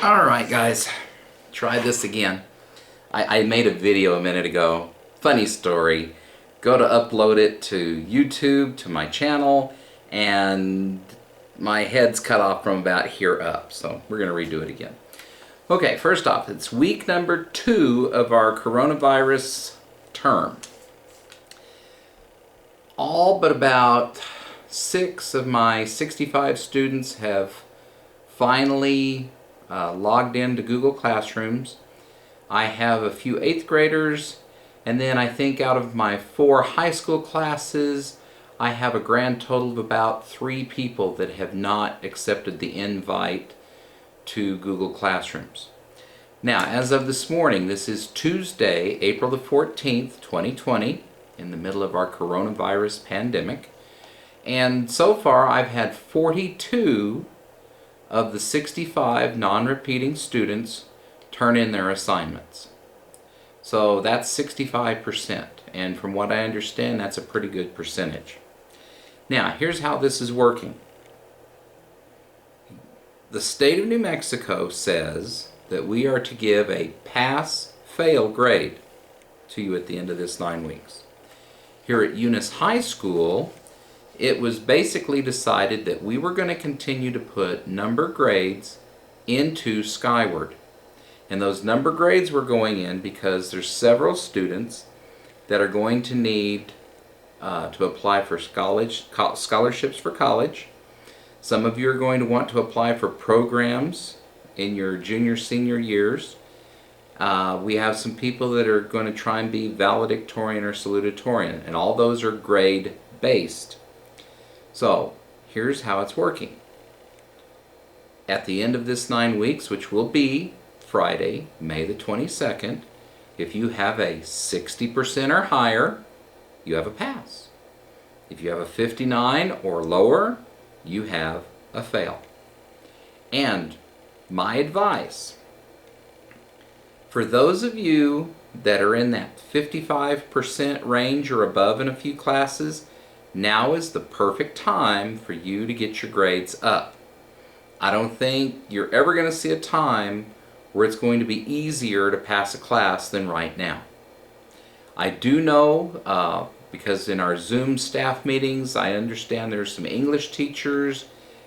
Alright guys, try this again. I made a video a minute ago. Funny story. Go to upload it to YouTube, to my channel, and my head's cut off from about here up. So we're going to redo it again. Okay, first off, it's week number 2 of our coronavirus term. All but about 6 of my 65 students have finally logged into Google Classrooms. I have a few 8th graders, and then I think out of my 4 high school classes, I have a grand total of about 3 people that have not accepted the invite to Google Classrooms. Now, as of this morning, this is Tuesday, April the 14th, 2020, in the middle of our coronavirus pandemic. And so far, I've had 42 of the 65 non-repeating students turn in their assignments. So that's 65%, and from what I understand, that's a pretty good percentage. Now, here's how this is working. The state of New Mexico says that we are to give a pass-fail grade to you at the end of this 9 weeks. Here at Eunice High School, it was basically decided that we were going to continue to put number grades into Skyward. And those number grades were going in because there's several students that are going to need to apply for scholarships for college. Some of you are going to want to apply for programs in your junior, senior years. We have some people that are going to try and be valedictorian or salutatorian, and all those are grade based. So here's how it's working. At the end of this 9 weeks, which will be Friday, May the 22nd, if you have a 60% or higher, you have a pass. If you have a 59 or lower, you have a fail. And my advice, for those of you that are in that 55% range or above in a few classes, now is the perfect time for you to get your grades up. I don't think you're ever going to see a time where it's going to be easier to pass a class than right now. I do know, because in our Zoom staff meetings, I understand there's some English teachers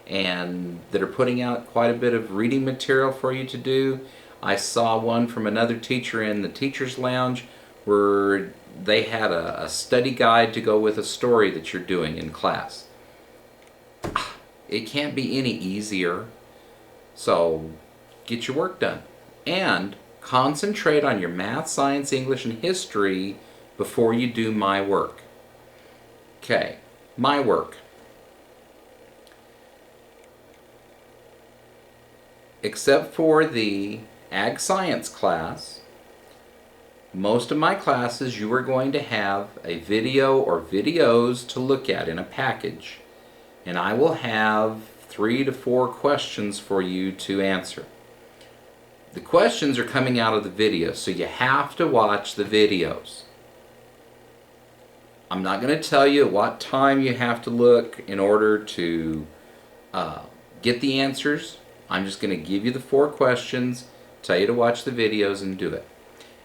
and that are putting out quite a bit of reading material for you to do. I saw one from another teacher in the teacher's lounge where they had a study guide to go with a story that you're doing in class. It can't be any easier. So get your work done and concentrate on your math, science, English, and history before you do my work. Okay, my work. Except for the Ag Science class, most of my classes you are going to have a video or videos to look at in a package, and I will have 3 to 4 questions for you to answer. The questions are coming out of the video, so you have to watch the videos. I'm not going to tell you what time you have to look in order to get the answers. I'm just going to give you the 4 questions, tell you to watch the videos and do it.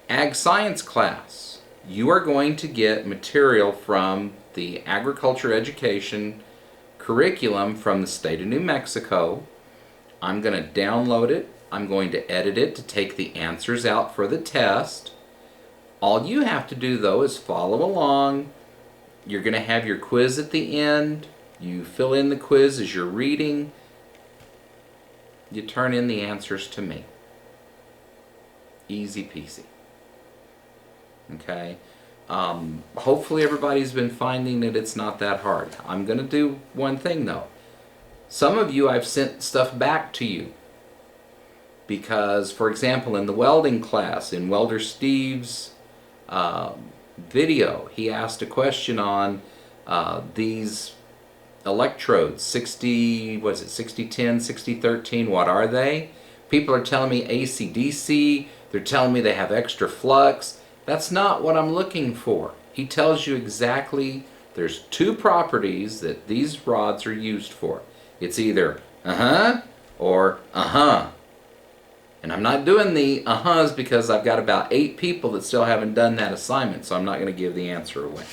Ag Science class, you are going to get material from the agriculture education curriculum from the state of New Mexico. I'm going to download it. I'm going to edit it to take the answers out for the test. All you have to do though is follow along. You're going to have your quiz at the end. You fill in the quiz as you're reading. You turn in the answers to me. Easy peasy. Okay? Hopefully everybody's been finding that it's not that hard. I'm going to do one thing though. Some of you I've sent stuff back to you. Because, for example, in the welding class, in Welder Steve's video, he asked a question on these electrodes, 6010, 6013, what are they? People are telling me AC/DC, they're telling me they have extra flux. That's not what I'm looking for. He tells you exactly there's 2 properties that these rods are used for. It's either uh-huh or uh-huh. And I'm not doing the uh-huhs because I've got about 8 people that still haven't done that assignment, so I'm not going to give the answer away.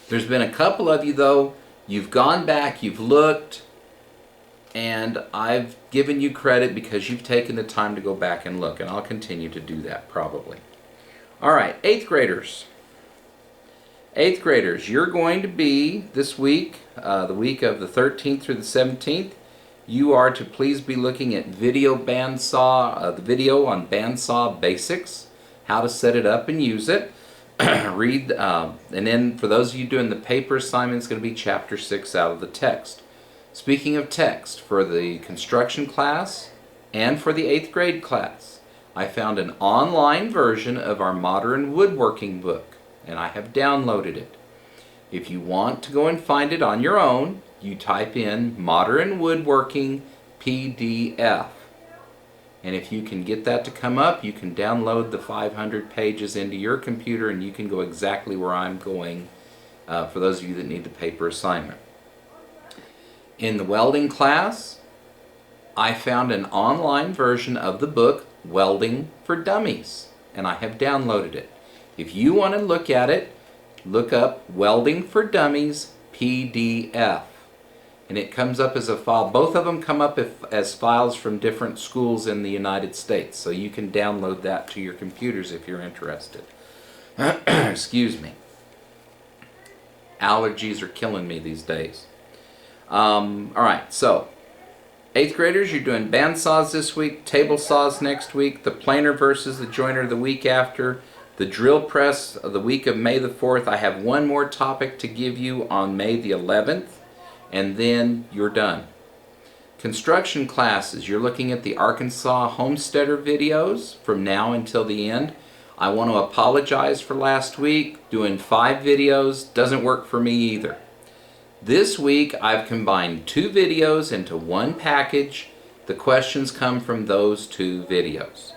There's been a couple of you, though, you've gone back, you've looked, and I've given you credit because you've taken the time to go back and look, and I'll continue to do that probably. All right, 8th graders. 8th graders, you're going to be this week, the week of the 13th through the 17th, you are to please be looking at video bandsaw, the video on bandsaw basics, how to set it up and use it. Read, and then for those of you doing the paper assignment, it's going to be chapter 6 out of the text. Speaking of text, for the construction class and for the 8th grade class, I found an online version of our modern woodworking book, and I have downloaded it. If you want to go and find it on your own, you type in Modern Woodworking PDF. And if you can get that to come up, you can download the 500 pages into your computer and you can go exactly where I'm going for those of you that need the paper assignment. In the welding class, I found an online version of the book Welding for Dummies, and I have downloaded it. If you want to look at it, look up Welding for Dummies PDF. And it comes up as a file. Both of them come up as files from different schools in the United States. So you can download that to your computers if you're interested. Excuse me. Allergies are killing me these days. Alright, so 8th graders, you're doing bandsaws this week, table saws next week, the planer versus the joiner the week after, the drill press of the week of May the 4th. I have one more topic to give you on May the 11th. And then you're done. Construction classes, you're looking at the Arkansas Homesteader videos from now until the end. I want to apologize for last week. Doing 5 videos doesn't work for me either. This week I've combined 2 videos into one package. The questions come from those 2 videos.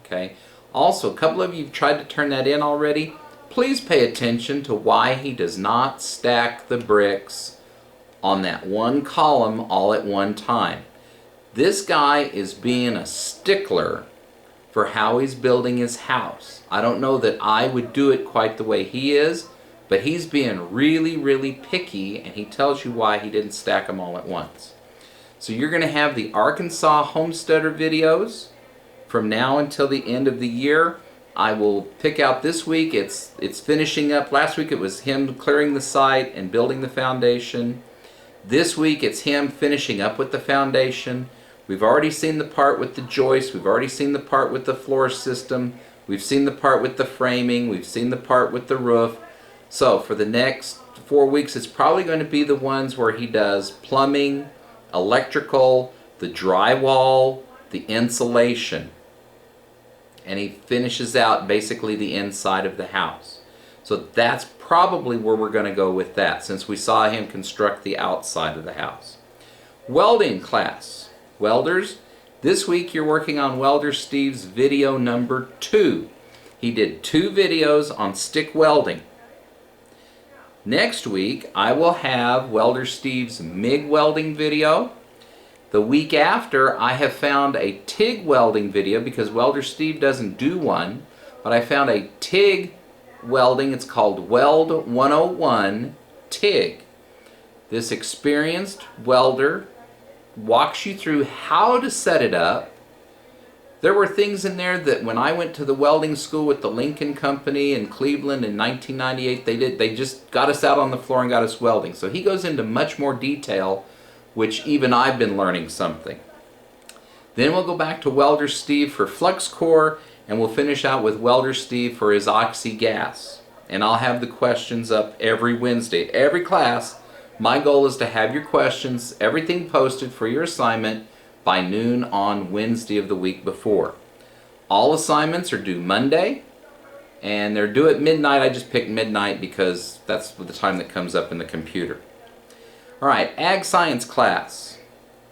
Okay. Also, a couple of you have tried to turn that in already. Please pay attention to why he does not stack the bricks on that one column all at one time. This guy is being a stickler for how he's building his house. I don't know that I would do it quite the way he is, but he's being really, really picky, and he tells you why he didn't stack them all at once. So you're going to have the Arkansas Homesteader videos from now until the end of the year. I will pick out this week. It's finishing up. Last week it was him clearing the site and building the foundation. This week it's him finishing up with the foundation. We've already seen the part with the joist. We've already seen the part with the floor system. We've seen the part with the framing. We've seen the part with the roof. So for the next 4 weeks, it's probably going to be the ones where he does plumbing, electrical, the drywall, the insulation. And he finishes out basically the inside of the house. So that's probably where we're going to go with that, since we saw him construct the outside of the house. Welding class. Welders, this week you're working on Welder Steve's video number 2. He did 2 videos on stick welding. Next week I will have Welder Steve's MIG welding video. The week after I have found a TIG welding video because Welder Steve doesn't do one, but I found a TIG welding. It's called Weld 101 TIG. This experienced welder walks you through how to set it up. There were things in there that when I went to the welding school with the Lincoln Company in Cleveland in 1998, they just got us out on the floor and got us welding. So he goes into much more detail, which even I've been learning something. Then we'll go back to Welder Steve for flux core, and we'll finish out with Welder Steve for his oxy gas. And I'll have the questions up every Wednesday. Every class, my goal is to have your questions, everything posted for your assignment by noon on Wednesday of the week before. All assignments are due Monday, and they're due at midnight. I just picked midnight because that's the time that comes up in the computer. Alright, Ag Science class.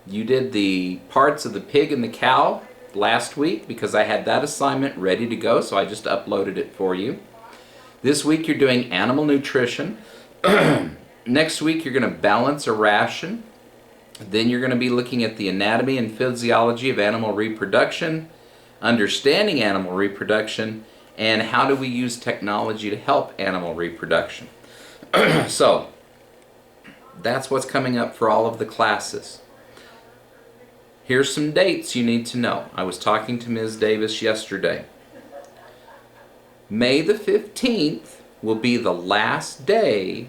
You did the parts of the pig and the cow last week because I had that assignment ready to go, so I just uploaded it for you. This week you're doing animal nutrition. Next week you're going to balance a ration. Then you're going to be looking at the anatomy and physiology of animal reproduction, understanding animal reproduction, and how do we use technology to help animal reproduction. So, that's what's coming up for all of the classes. Here's some dates you need to know. I was talking to Ms. Davis yesterday. May the 15th will be the last day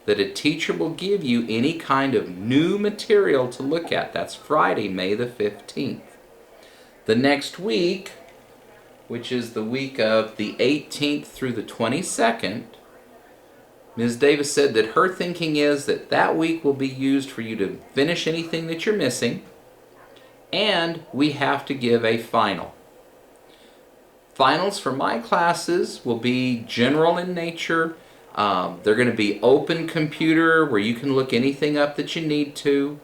that a teacher will give you any kind of new material to look at. That's Friday, May the 15th. The next week, which is the week of the 18th through the 22nd, Ms. Davis said that her thinking is that that week will be used for you to finish anything that you're missing, and we have to give a final. Finals for my classes will be general in nature. They're going to be open computer where you can look anything up that you need to.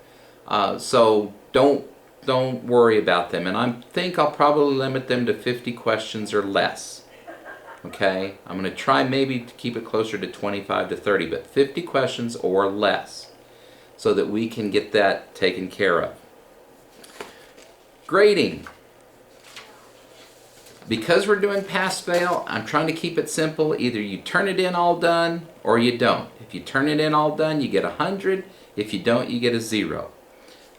So don't worry about them. And I think I'll probably limit them to 50 questions or less. Okay? I'm going to try maybe to keep it closer to 25 to 30, but 50 questions or less so that we can get that taken care of. Grading. Because we're doing pass-fail, I'm trying to keep it simple. Either you turn it in all done or you don't. If you turn it in all done, you get 100. If you don't, you get a 0.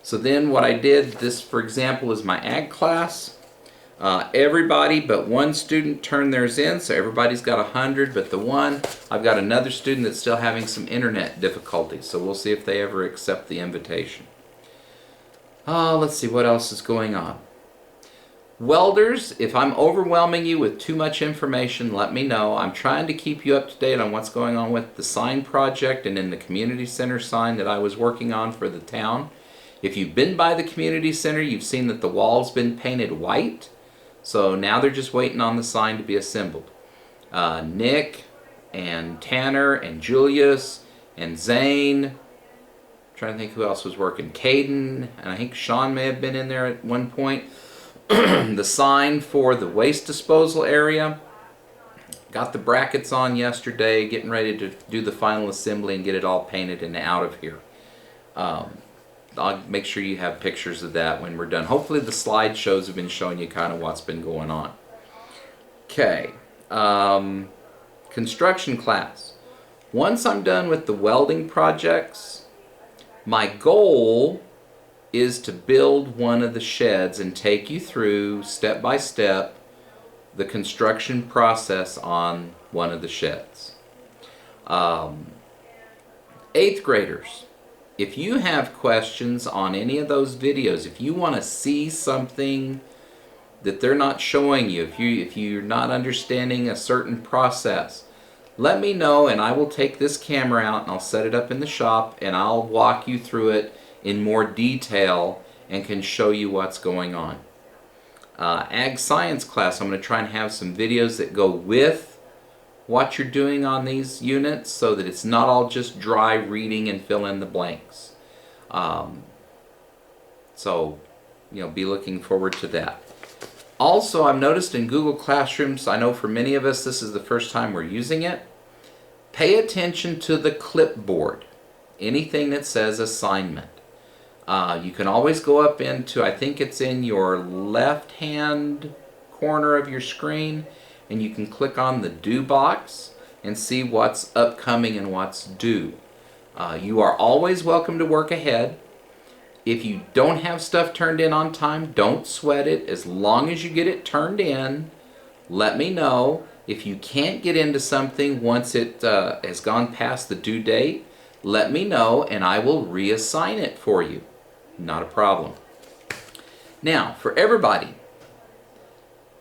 So then what I did, this for example is my ag class. Everybody but one student turned theirs in, so everybody's got 100, but the one, I've got another student that's still having some internet difficulties, so we'll see if they ever accept the invitation. Let's see what else is going on. Welders, if I'm overwhelming you with too much information, let me know. I'm trying to keep you up to date on what's going on with the sign project and in the community center sign that I was working on for the town. If you've been by the community center, you've seen that the wall's been painted white. So now they're just waiting on the sign to be assembled. Nick and Tanner and Julius and Zane, I'm trying to think who else was working, Caden, and I think Sean may have been in there at one point. The sign for the waste disposal area, got the brackets on yesterday, getting ready to do the final assembly and get it all painted and out of here. I'll make sure you have pictures of that when we're done. Hopefully the slideshows have been showing you kind of what's been going on. Okay, construction class. Once I'm done with the welding projects, my goal is to build one of the sheds and take you through step by step the construction process on one of the sheds. 8th graders, if you have questions on any of those videos, if you want to see something that they're not showing you, if you're not understanding a certain process, let me know and I will take this camera out and I'll set it up in the shop and I'll walk you through it in more detail and can show you what's going on. Ag science class, I'm going to try and have some videos that go with what you're doing on these units so that it's not all just dry reading and fill in the blanks. So, be looking forward to that. Also, I've noticed in Google Classrooms, I know for many of us this is the first time we're using it, pay attention to the clipboard. Anything that says assignment. You can always go up into, I think it's in your left hand corner of your screen, and you can click on the due box and see what's upcoming and what's due. You are always welcome to work ahead. If you don't have stuff turned in on time, don't sweat it. As long as you get it turned in, let me know. If you can't get into something once it has gone past the due date, let me know and I will reassign it for you. Not a problem. Now, for everybody,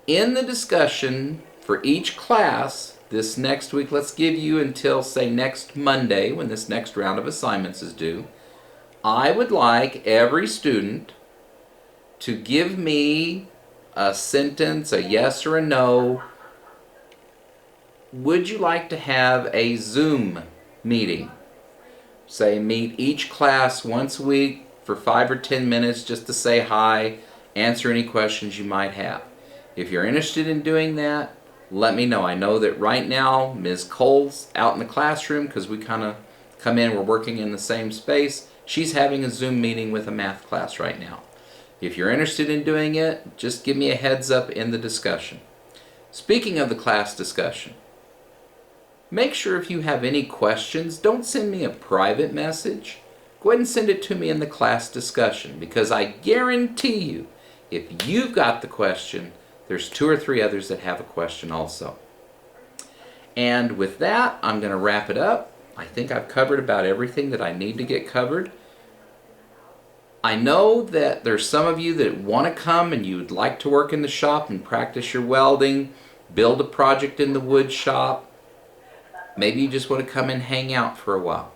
in the discussion for each class this next week, let's give you until, say, next Monday when this next round of assignments is due, I would like every student to give me a sentence, a yes or a no. Would you like to have a Zoom meeting? Say, meet each class once a week for 5 or 10 minutes just to say hi, answer any questions you might have. If you're interested in doing that, let me know. I know that right now Ms. Cole's out in the classroom because we kind of come in, we're working in the same space, She's having a Zoom meeting with a math class right now. If you're interested in doing it, just give me a heads up in the discussion. Speaking of the class discussion, make sure if you have any questions, don't send me a private message. Go ahead and send it to me in the class discussion, because I guarantee you, if you've got the question, there's 2 or 3 others that have a question also. And with that, I'm going to wrap it up. I think I've covered about everything that I need to get covered. I know that there's some of you that want to come and you'd like to work in the shop and practice your welding, build a project in the wood shop. Maybe you just want to come and hang out for a while.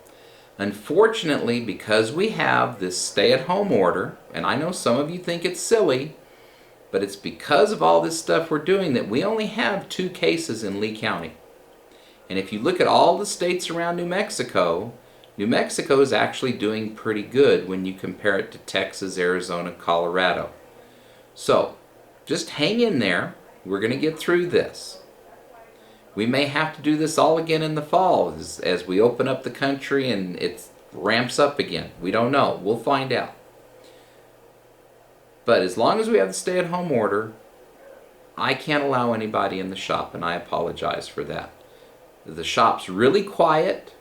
Unfortunately, because we have this stay-at-home order, and I know some of you think it's silly, but it's because of all this stuff we're doing that we only have 2 cases in Lee County. And if you look at all the states around New Mexico is actually doing pretty good when you compare it to Texas, Arizona, Colorado. So, just hang in there. We're going to get through this. We may have to do this all again in the fall as we open up the country and it ramps up again. We don't know. We'll find out. But as long as we have the stay-at-home order, I can't allow anybody in the shop, and I apologize for that. The shop's really quiet.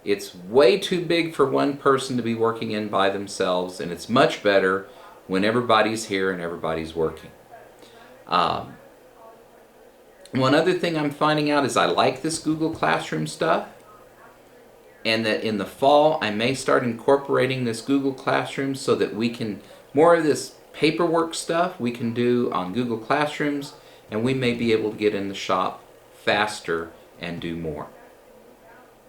It's way too big for one person to be working in by themselves, and it's much better when everybody's here and everybody's working. One other thing I'm finding out is I like this Google Classroom stuff, and that in the fall I may start incorporating this Google Classroom so that we can, more of this paperwork stuff we can do on Google Classrooms, and we may be able to get in the shop faster and do more.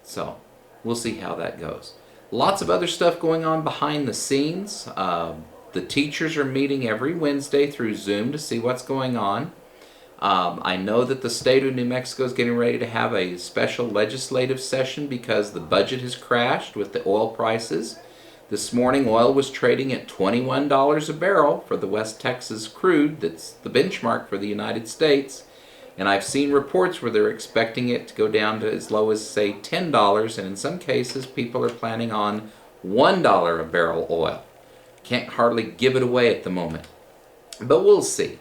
So we'll see how that goes. Lots of other stuff going on behind the scenes. The teachers are meeting every Wednesday through Zoom to see what's going on. I know that the state of New Mexico is getting ready to have a special legislative session because the budget has crashed with the oil prices. This morning oil was trading at $21 a barrel for the West Texas crude that's the benchmark for the United States. And I've seen reports where they're expecting it to go down to as low as, say, $10, and in some cases people are planning on $1 a barrel oil. Can't hardly give it away at the moment. But we'll see.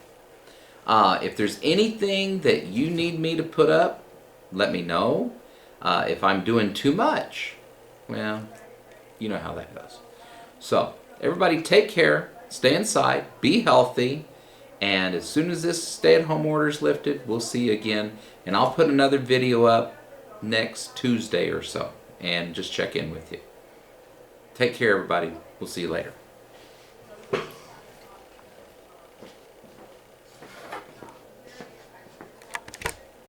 If there's anything that you need me to put up, let me know. If I'm doing too much, well, you know how that goes. So, everybody take care, stay inside, be healthy, and as soon as this stay-at-home order is lifted, we'll see you again. And I'll put another video up next Tuesday or so, and just check in with you. Take care, everybody. We'll see you later.